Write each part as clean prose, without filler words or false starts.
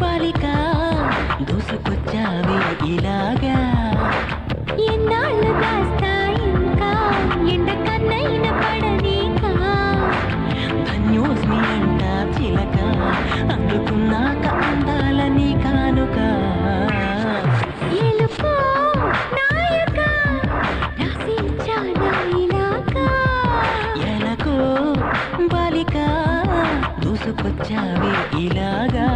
బాలికా దూసుకొచ్చావే ఇలాగా ఎన్నాళ్ళు దాస్తా ఇంకా ఎండ కన్నైన పడనీకా ధన్యోస్మి అంట చిలక అందుకున్నాక అందాలని కానుక ఎలుకో నాయక రాసించానా ఇలాగా ఎలకో బాలికా దూసుకొచ్చావే ఇలాగా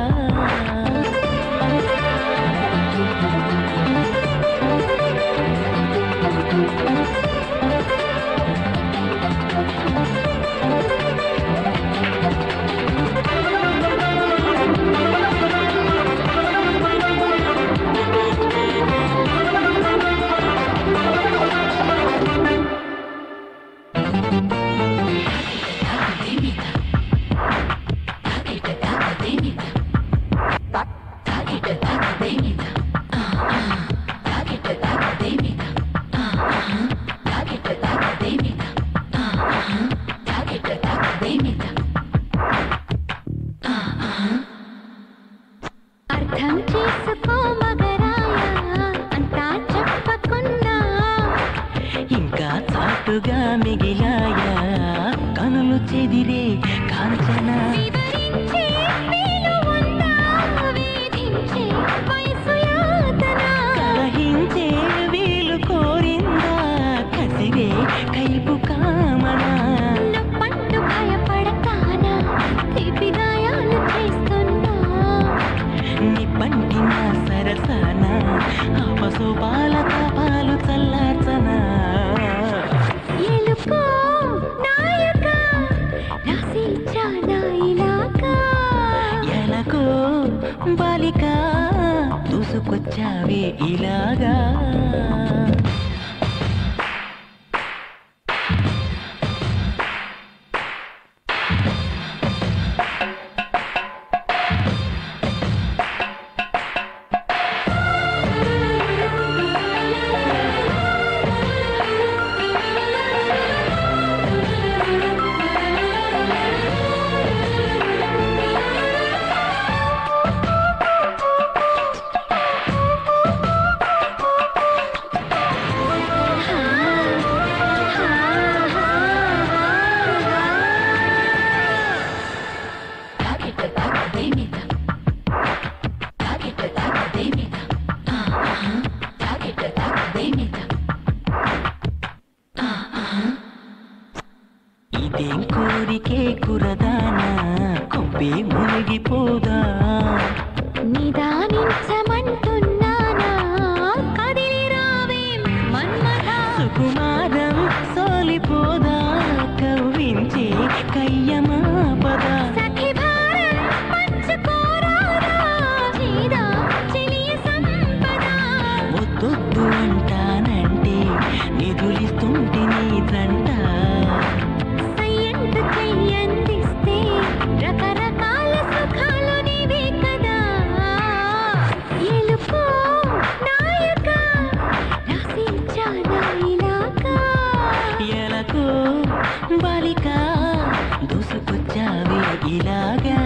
అర్థం చేసుకో మగరాయ అంతా చెప్పకున్నా ఇంకా చాటుగా మిగిలాయా కనులు చెదిరే కాంచన కలహించే వీలు కోరిందా కసిరే కైపు కామనా పట్టు భయపడతానా తీపి గాయాలు చేస్తున్నా నిప్పంటిన సరసన అపశోపాల తాపాలు చల్లార్చనా ఎలుకో నాయక రాసించానా ఇలాగా ఎలకో బాలికా దూసుకొచ్చావే ఇలాగా ఇదేం కోరికే కురదానా కొంపే మునిగిపోదా నిదానించమంటున్నానా కదిలి రావేం మన్మథా సుకుమారం సోలిపోదా కవ్వించే కయ్యమాపదా సఖి భారం పంచుకోరాదా చీదా చెలియ సంపద ముద్దొద్దు అంటానంటే నిధులిస్తుంటే నీ దంట రకరకాల సుఖాలు నీవే కదా ఎలుకో నాయక రాసించానా ఇలాగా ఎలకో బాలికా దూసుకొచ్చావే ఇలాగా